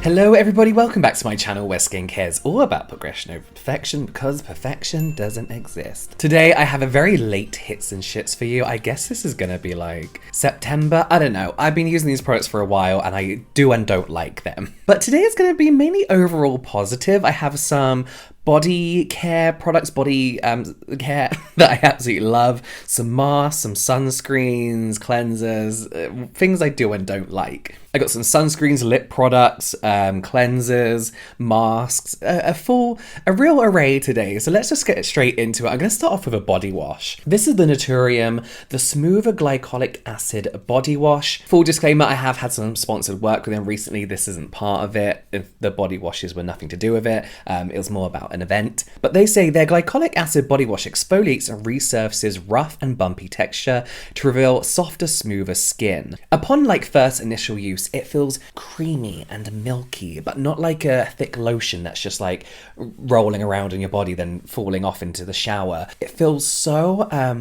Hello everybody, welcome back to my channel where skincare is all about progression over perfection because perfection doesn't exist. Today I have a very late hits and shits for you. I guess this is gonna be like September, I don't know. I've been using these products for a while and I do and don't like them. But today is gonna be mainly overall positive. I have some body care products, body care that I absolutely love. Some masks, some sunscreens, cleansers, things I do and don't like. I got some sunscreens, lip products, cleansers, masks, a real array today. So let's just get straight into it. I'm going to start off with a body wash. This is the Naturium, the Smoother Glycolic Acid Body Wash. Full disclaimer, I have had some sponsored work with them recently. This isn't part of it. The body washes were nothing to do with it. It was more about an event. But they say their glycolic acid body wash exfoliates and resurfaces rough and bumpy texture to reveal softer, smoother skin. Upon first initial use, it feels creamy and milky, but not like a thick lotion that's just rolling around in your body then falling off into the shower. It feels so I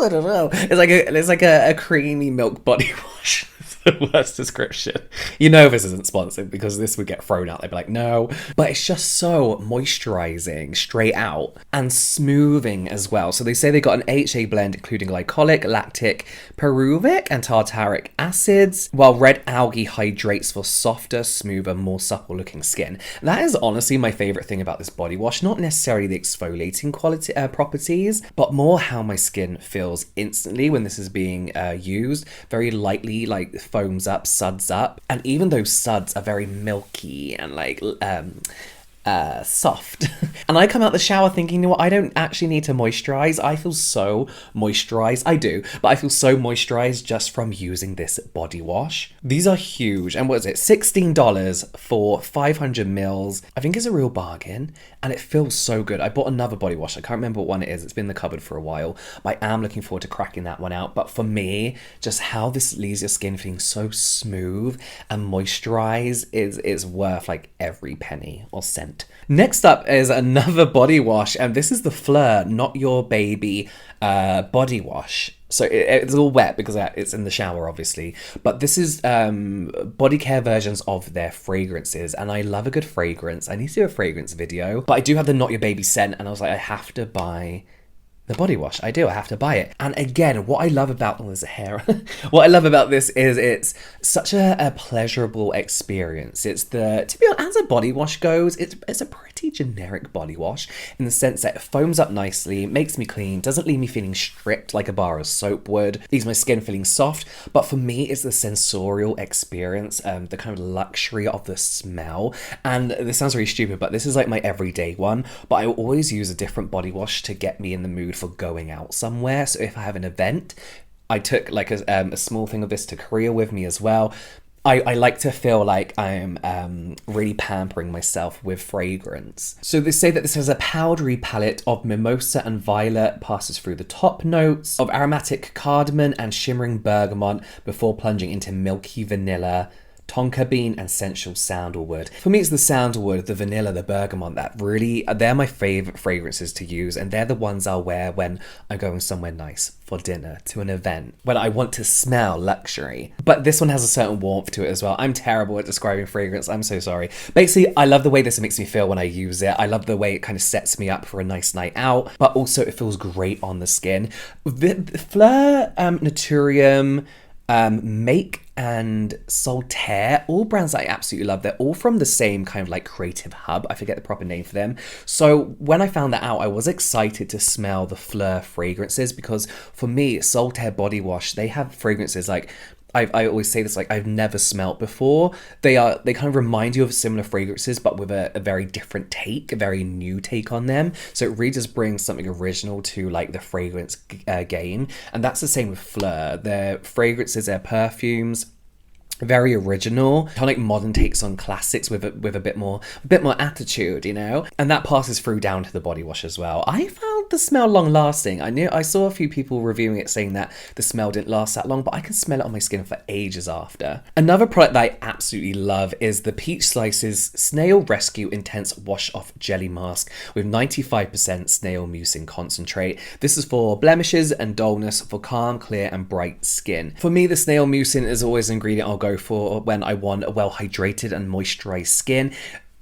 don't know. It's like a creamy milk body wash. The worst description. You know this isn't sponsored because this would get thrown out. They'd be like, no. But it's just so moisturizing straight out and smoothing as well. So they say they got an AHA blend including glycolic, lactic, pyruvic and tartaric acids, while red algae hydrates for softer, smoother, more supple looking skin. That is honestly my favorite thing about this body wash. Not necessarily the exfoliating quality properties, but more how my skin feels instantly when this is being used. Very lightly, foams up, suds up, and even those suds are very milky and soft. And I come out the shower thinking, you know what, I don't actually need to moisturize. I feel so moisturized. I do, but I feel so moisturized just from using this body wash. These are huge. And what is it? $16 for 500 mils. I think it's a real bargain and it feels so good. I bought another body wash. I can't remember what one it is. It's been in the cupboard for a while, but I am looking forward to cracking that one out. But for me, just how this leaves your skin feeling so smooth and moisturized is worth every penny or cent. Next up is another body wash, and this is the Fleur Not Your Baby body wash. So it's all wet because it's in the shower, obviously. But this is body care versions of their fragrances, and I love a good fragrance. I need to do a fragrance video, but I do have the Not Your Baby scent, and I was like, I have to buy the body wash. I have to buy it. And again, what I love about there's a hair. What I love about this is it's such a pleasurable experience. It's to be honest, as a body wash goes, it's a pretty generic body wash in the sense that it foams up nicely, makes me clean, doesn't leave me feeling stripped like a bar of soap would, leaves my skin feeling soft. But for me, it's the sensorial experience, the kind of luxury of the smell. And this sounds really stupid, but this is my everyday one. But I always use a different body wash to get me in the mood for going out somewhere. So if I have an event, I took a small thing of this to Korea with me as well. I like to feel like I'm really pampering myself with fragrance. So they say that this has a powdery palette of mimosa and violet, passes through the top notes of aromatic cardamom and shimmering bergamot before plunging into milky vanilla, tonka bean and sensual sandalwood. For me, it's the sandalwood, the vanilla, the bergamot they're my favorite fragrances to use, and they're the ones I'll wear when I'm going somewhere nice, for dinner, to an event, when I want to smell luxury. But this one has a certain warmth to it as well. I'm terrible at describing fragrance, I'm so sorry. Basically, I love the way this makes me feel when I use it. I love the way it kind of sets me up for a nice night out, but also it feels great on the skin. The Fleur, Naturium, Make and Soltaire, all brands that I absolutely love. They're all from the same kind of creative hub. I forget the proper name for them. So when I found that out, I was excited to smell the Fleur fragrances because for me, Soltaire body wash, they have fragrances I always say this, I've never smelt before. They kind of remind you of similar fragrances, but with a very different take, a very new take on them. So it really does bring something original to the fragrance game. And that's the same with Fleur. Their fragrances, their perfumes, very original, kind of modern takes on classics with a bit more attitude, and that passes through down to the body wash as well. I found the smell long lasting. I saw a few people reviewing it saying that the smell didn't last that long, but I can smell it on my skin for ages after. Another product that I absolutely love is the Peach Slices Snail Rescue Intense Wash Off Jelly Mask with 95% snail mucin concentrate. This is for blemishes and dullness for calm, clear and bright skin. For me, the snail mucin is always an ingredient I'll go for when I want a well hydrated and moisturized skin.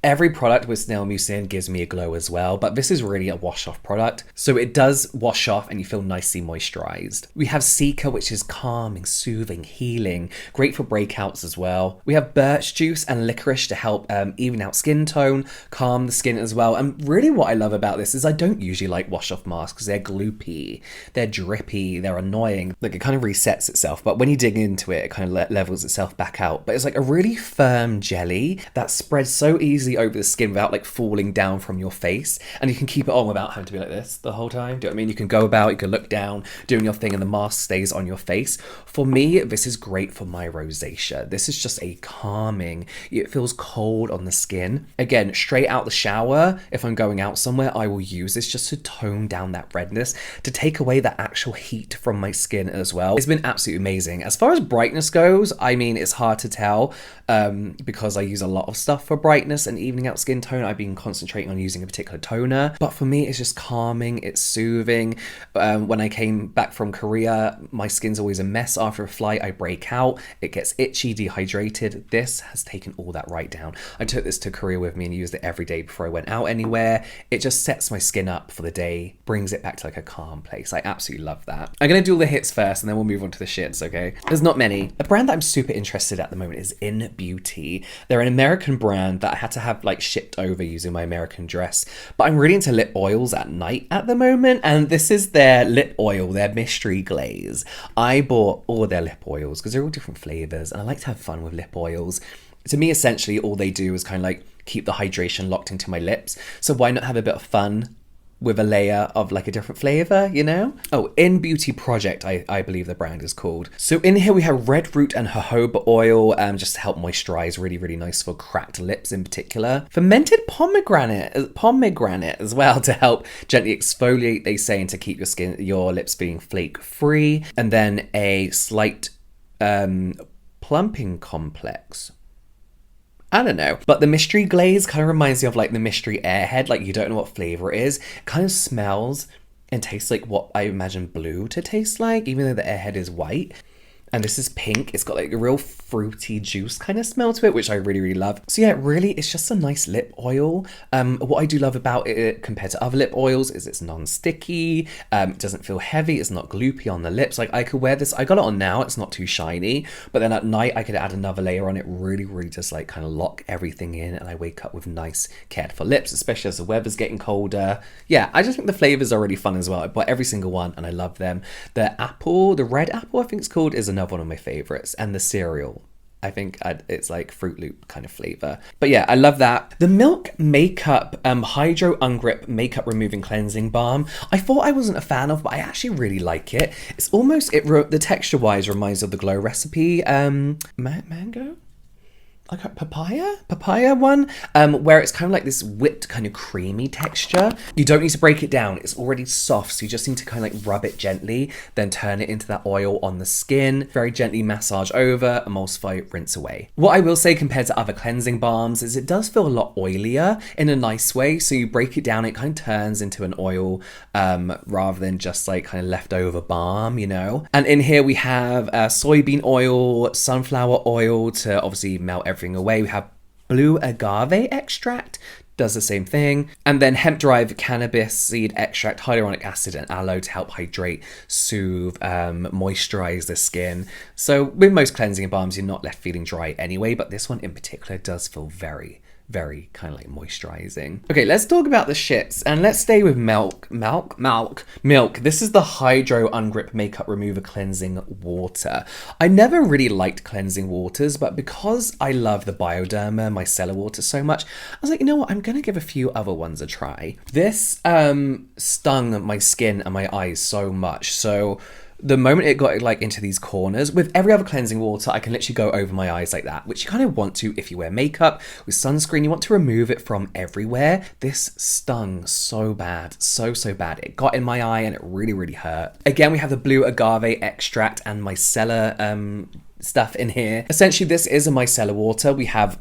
Every product with snail mucin gives me a glow as well, but this is really a wash-off product. So it does wash off and you feel nicely moisturized. We have Cica, which is calming, soothing, healing, great for breakouts as well. We have birch juice and licorice to help even out skin tone, calm the skin as well. And really what I love about this is I don't usually like wash-off masks because they're gloopy, they're drippy, they're annoying. Like it kind of resets itself, but when you dig into it, it kind of levels itself back out. But it's like a really firm jelly that spreads so easily over the skin without like falling down from your face, and you can keep it on without having to be like this the whole time. Do you know what I mean? You can go about, you can look down, doing your thing, and the mask stays on your face. For me, this is great for my rosacea. This is just a calming, it feels cold on the skin. Again, straight out the shower, if I'm going out somewhere, I will use this just to tone down that redness, to take away that actual heat from my skin as well. It's been absolutely amazing. As far as brightness goes, I mean, it's hard to tell because I use a lot of stuff for brightness and evening out skin tone. I've been concentrating on using a particular toner, but for me it's just calming, it's soothing. When I came back from Korea, my skin's always a mess after a flight. I break out, it gets itchy, dehydrated. This has taken all that right down. I took this to Korea with me and used it every day before I went out anywhere. It just sets my skin up for the day, brings it back to like a calm place. I absolutely love that. I'm gonna do all the hits first and then we'll move on to the shits, okay? There's not many. A brand that I'm super interested at the moment is In Beauty. They're an American brand that I had to have like shipped over using my American dress, but I'm really into lip oils at night at the moment, and this is their lip oil, their mystery glaze. I bought all their lip oils because they're all different flavors and I like to have fun with lip oils. To me, essentially all they do is kind of like keep the hydration locked into my lips, so why not have a bit of fun with a layer of like a different flavor, you know? Oh, In Beauty Project, I believe the brand is called. So in here we have red root and jojoba oil, just to help moisturize, really, really nice for cracked lips in particular. Fermented pomegranate as well to help gently exfoliate, they say, and to keep your lips being flake free. And then a slight plumping complex. I don't know, but the mystery glaze kind of reminds me of like the mystery airhead, like you don't know what flavor it is. It kind of smells and tastes like what I imagine blue to taste like, even though the airhead is white. And this is pink. It's got like a real fruity juice kind of smell to it, which I really, really love. So yeah, really, it's just a nice lip oil. What I do love about it compared to other lip oils is it's non-sticky. It doesn't feel heavy. It's not gloopy on the lips. Like I could wear this. I got it on now. It's not too shiny. But then at night, I could add another layer on it. Really, really just like kind of lock everything in. And I wake up with nice, cared for lips, especially as the weather's getting colder. Yeah, I just think the flavors are really fun as well. I bought every single one and I love them. The red apple, I think it's called, is another one of my favorites, and the cereal, I think it's like Fruit Loop kind of flavor. But yeah, I love that. The Milk Makeup Hydro Ungrip Makeup Removing Cleansing Balm, I thought I wasn't a fan of, but I actually really like it. It's almost, the texture wise reminds of the Glow Recipe mango, like a papaya one, where it's kind of like this whipped kind of creamy texture. You don't need to break it down, it's already soft, so you just need to kind of like rub it gently, then turn it into that oil on the skin, very gently massage over, emulsify, rinse away. What I will say compared to other cleansing balms is it does feel a lot oilier in a nice way, so you break it down, it kind of turns into an oil rather than just like kind of leftover balm, you know? And in here we have soybean oil, sunflower oil to obviously melt everything away. We have blue agave extract, does the same thing, and then hemp derived cannabis seed extract, hyaluronic acid and aloe to help hydrate, soothe, moisturize the skin. So with most cleansing balms you're not left feeling dry anyway, but this one in particular does feel very, very kind of like moisturizing. Okay, let's talk about the shits, and let's stay with milk. This is the Hydro Ungrip Makeup Remover Cleansing Water. I never really liked cleansing waters, but because I love the Bioderma micellar water so much, I was like, you know what, I'm gonna give a few other ones a try. This stung my skin and my eyes so much, so the moment it got like into these corners, with every other cleansing water, I can literally go over my eyes like that, which you kind of want to if you wear makeup. With sunscreen, you want to remove it from everywhere. This stung so bad, so bad. It got in my eye and it really, really hurt. Again, we have the blue agave extract and micellar stuff in here. Essentially, this is a micellar water. We have,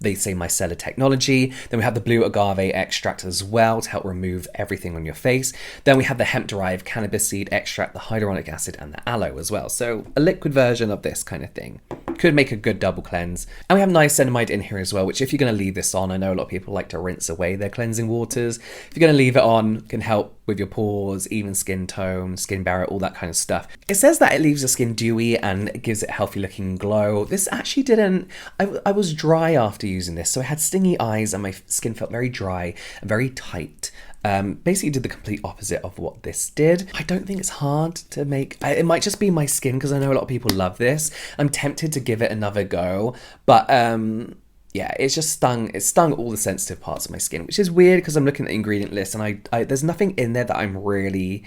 they say micellar technology. Then we have the blue agave extract as well to help remove everything on your face. Then we have the hemp-derived cannabis seed extract, the hyaluronic acid, and the aloe as well. So a liquid version of this kind of thing. Could make a good double cleanse. And we have niacinamide in here as well, which if you're going to leave this on, I know a lot of people like to rinse away their cleansing waters. If you're going to leave it on, it can help with your pores, even skin tone, skin barrier, all that kind of stuff. It says that it leaves your skin dewy and it gives it a healthy looking glow. This actually didn't. I was dry after using this, so I had stingy eyes and my skin felt very dry and very tight. Basically did the complete opposite of what this did. I don't think it's hard to make. It might just be my skin, because I know a lot of people love this. I'm tempted to give it another go, but yeah, it's just stung. It stung all the sensitive parts of my skin, which is weird because I'm looking at the ingredient list and I there's nothing in there that I'm really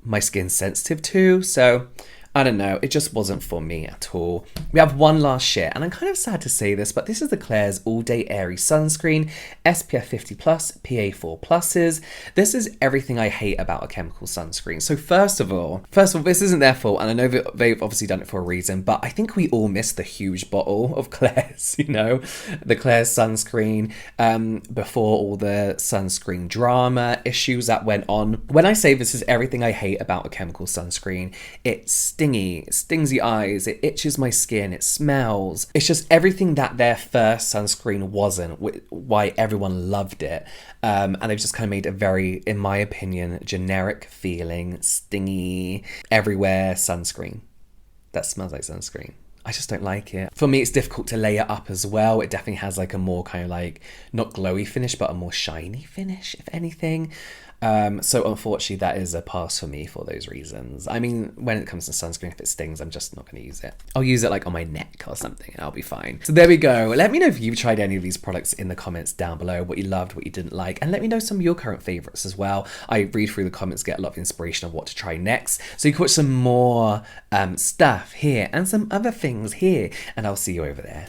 my skin sensitive to. So I don't know, it just wasn't for me at all. We have one last share, and I'm kind of sad to say this, but this is the Klairs All Day Airy Sunscreen, SPF 50+, PA4 pluses. This is everything I hate about a chemical sunscreen. So first of all, this isn't their fault, and I know that they've obviously done it for a reason, but I think we all missed the huge bottle of Klairs, you know? The Klairs sunscreen, before all the sunscreen drama issues that went on. When I say this is everything I hate about a chemical sunscreen, it's it stings the eyes, it itches my skin, it smells. It's just everything that their first sunscreen wasn't, why everyone loved it. And they've just kind of made a very, in my opinion, generic feeling, stingy, everywhere sunscreen that smells like sunscreen. I just don't like it. For me, it's difficult to layer up as well. It definitely has like a more kind of like, not glowy finish, but a more shiny finish, if anything. So unfortunately, that is a pass for me for those reasons. I mean, when it comes to sunscreen, if it stings, I'm just not going to use it. I'll use it like on my neck or something and I'll be fine. So there we go. Let me know if you've tried any of these products in the comments down below, what you loved, what you didn't like, and let me know some of your current favorites as well. I read through the comments, get a lot of inspiration of what to try next. So you can watch some more stuff here and some other things here, and I'll see you over there.